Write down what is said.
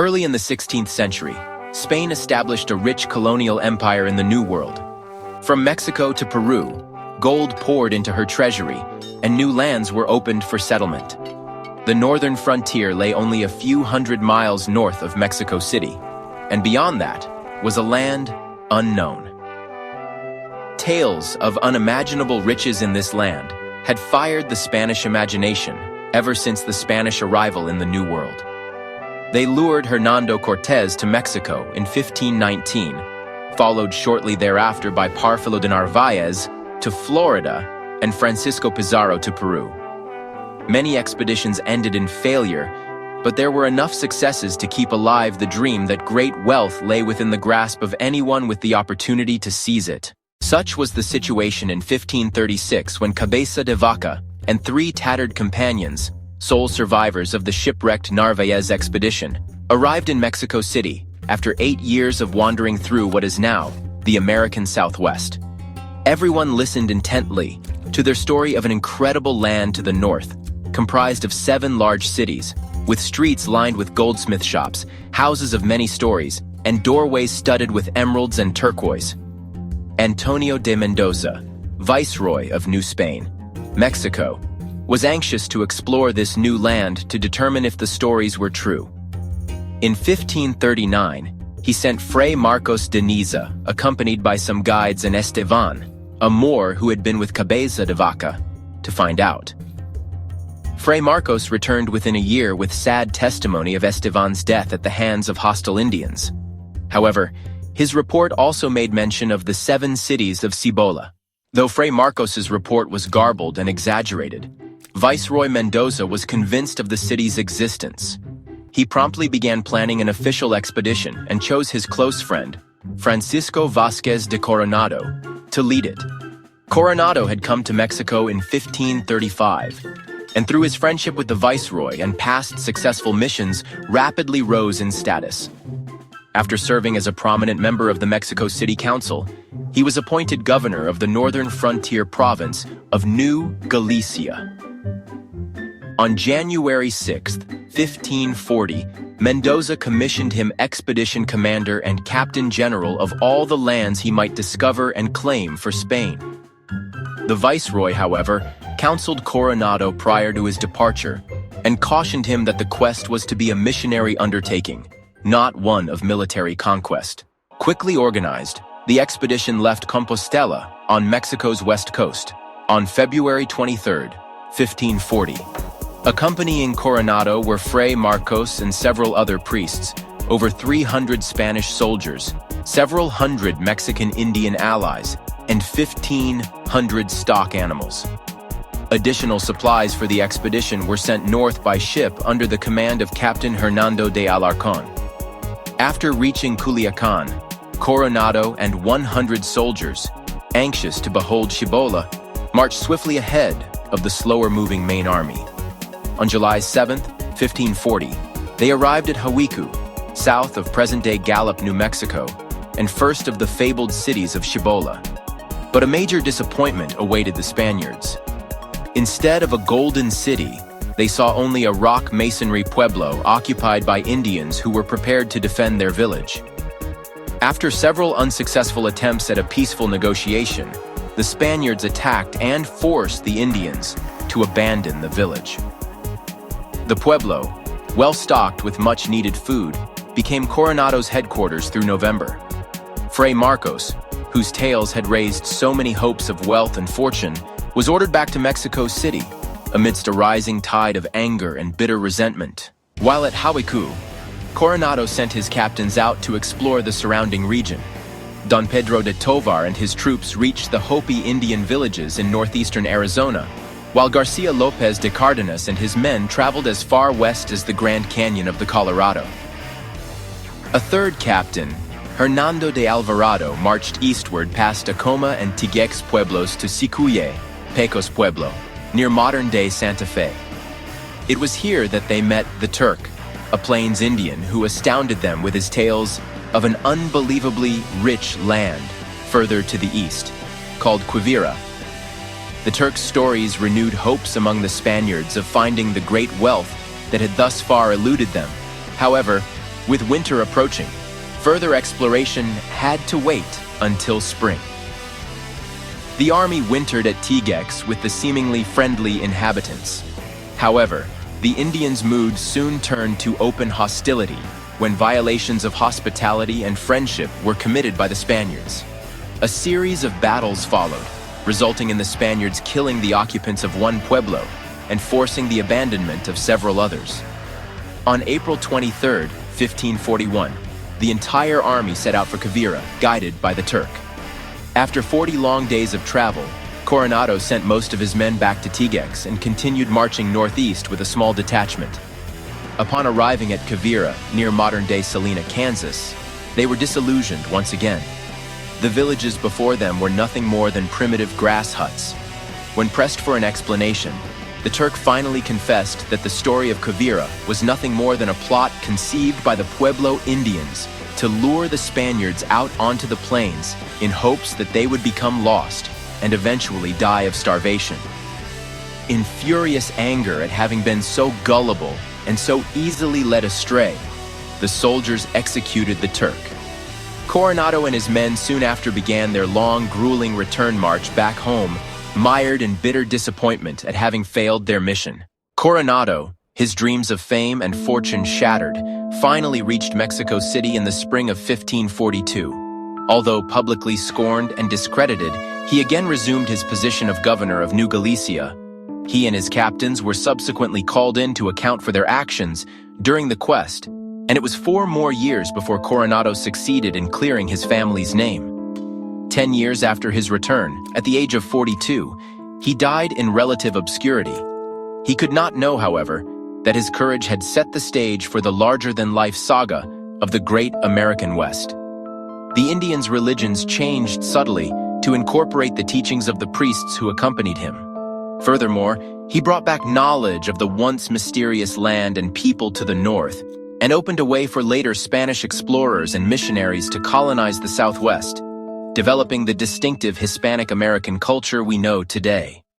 Early in the 16th century, Spain established a rich colonial empire in the New World. From Mexico to Peru, gold poured into her treasury, and new lands were opened for settlement. The northern frontier lay only a few hundred miles north of Mexico City, and beyond that was a land unknown. Tales of unimaginable riches in this land had fired the Spanish imagination ever since the Spanish arrival in the New World. They lured Hernando Cortés to Mexico in 1519, followed shortly thereafter by Párfilo de Narváez to Florida and Francisco Pizarro to Peru. Many expeditions ended in failure, but there were enough successes to keep alive the dream that great wealth lay within the grasp of anyone with the opportunity to seize it. Such was the situation in 1536 when Cabeza de Vaca and 3 tattered companions, sole survivors of the shipwrecked Narváez expedition, arrived in Mexico City after 8 years of wandering through what is now the American Southwest. Everyone listened intently to their story of an incredible land to the north, comprised of 7 large cities, with streets lined with goldsmith shops, houses of many stories, and doorways studded with emeralds and turquoise. Antonio de Mendoza, Viceroy of New Spain, Mexico, was anxious to explore this new land to determine if the stories were true. In 1539, he sent Fray Marcos de Niza, accompanied by some guides, and Esteban, a Moor who had been with Cabeza de Vaca, to find out. Fray Marcos returned within a year with sad testimony of Esteban's death at the hands of hostile Indians. However, his report also made mention of the 7 cities of Cíbola. Though Fray Marcos's report was garbled and exaggerated, Viceroy Mendoza was convinced of the city's existence. He promptly began planning an official expedition and chose his close friend, Francisco Vázquez de Coronado, to lead it. Coronado had come to Mexico in 1535, and through his friendship with the Viceroy and past successful missions, rapidly rose in status. After serving as a prominent member of the Mexico City Council, he was appointed governor of the northern frontier province of New Galicia. On January 6, 1540, Mendoza commissioned him expedition commander and captain general of all the lands he might discover and claim for Spain. The viceroy, however, counseled Coronado prior to his departure and cautioned him that the quest was to be a missionary undertaking, not one of military conquest. Quickly organized, the expedition left Compostela on Mexico's west coast on February 23, 1540. Accompanying Coronado were Fray Marcos and several other priests, over 300 Spanish soldiers, several hundred Mexican Indian allies, and 1,500 stock animals. Additional supplies for the expedition were sent north by ship under the command of Captain Hernando de Alarcón. After reaching Culiacán, Coronado and 100 soldiers, anxious to behold Cíbola, marched swiftly ahead of the slower-moving main army. On July 7, 1540, they arrived at Hawikuh, south of present-day Gallup, New Mexico, and first of the fabled cities of Cíbola. But a major disappointment awaited the Spaniards. Instead of a golden city, they saw only a rock masonry pueblo occupied by Indians who were prepared to defend their village. After several unsuccessful attempts at a peaceful negotiation, the Spaniards attacked and forced the Indians to abandon the village. The pueblo, well stocked with much-needed food, became Coronado's headquarters through November. Fray Marcos, whose tales had raised so many hopes of wealth and fortune, was ordered back to Mexico City amidst a rising tide of anger and bitter resentment. While at Hawikuh, Coronado sent his captains out to explore the surrounding region. Don Pedro de Tovar and his troops reached the Hopi Indian villages in northeastern Arizona, while Garcia López de Cárdenas and his men traveled as far west as the Grand Canyon of the Colorado. A third captain, Hernando de Alvarado, marched eastward past Tacoma and Tiguex pueblos to Sicuye, Pecos Pueblo, near modern-day Santa Fe. It was here that they met the Turk, a Plains Indian who astounded them with his tales of an unbelievably rich land further to the east, called Quivira. The Turk's stories renewed hopes among the Spaniards of finding the great wealth that had thus far eluded them. However, With winter approaching, further exploration had to wait until spring. The army wintered at Tigux with the seemingly friendly inhabitants. However, the Indians' mood soon turned to open hostility when violations of hospitality and friendship were committed by the Spaniards. A series of battles followed, resulting in the Spaniards killing the occupants of one pueblo and forcing the abandonment of several others. On April 23, 1541, the entire army set out for Quivira, guided by the Turk. After 40 long days of travel, Coronado sent most of his men back to Tigux and continued marching northeast with a small detachment. Upon arriving at Quivira, near modern-day Salina, Kansas, they were disillusioned once again. The villages before them were nothing more than primitive grass huts. When pressed for an explanation, the Turk finally confessed that the story of Quivira was nothing more than a plot conceived by the Pueblo Indians to lure the Spaniards out onto the plains in hopes that they would become lost and eventually die of starvation. In furious anger at having been so gullible and so easily led astray, the soldiers executed the Turk. Coronado and his men soon after began their long, grueling return march back home, mired in bitter disappointment at having failed their mission. Coronado, his dreams of fame and fortune shattered, finally reached Mexico City in the spring of 1542. Although publicly scorned and discredited, he again resumed his position of governor of New Galicia. He and his captains were subsequently called in to account for their actions during the quest, and it was 4 more years before Coronado succeeded in clearing his family's name. 10 years after his return, at the age of 42, he died in relative obscurity. He could not know, however, that his courage had set the stage for the larger-than-life saga of the great American West. The Indians' religions changed subtly to incorporate the teachings of the priests who accompanied him. Furthermore, he brought back knowledge of the once mysterious land and people to the north, and opened a way for later Spanish explorers and missionaries to colonize the Southwest, developing the distinctive Hispanic-American culture we know today.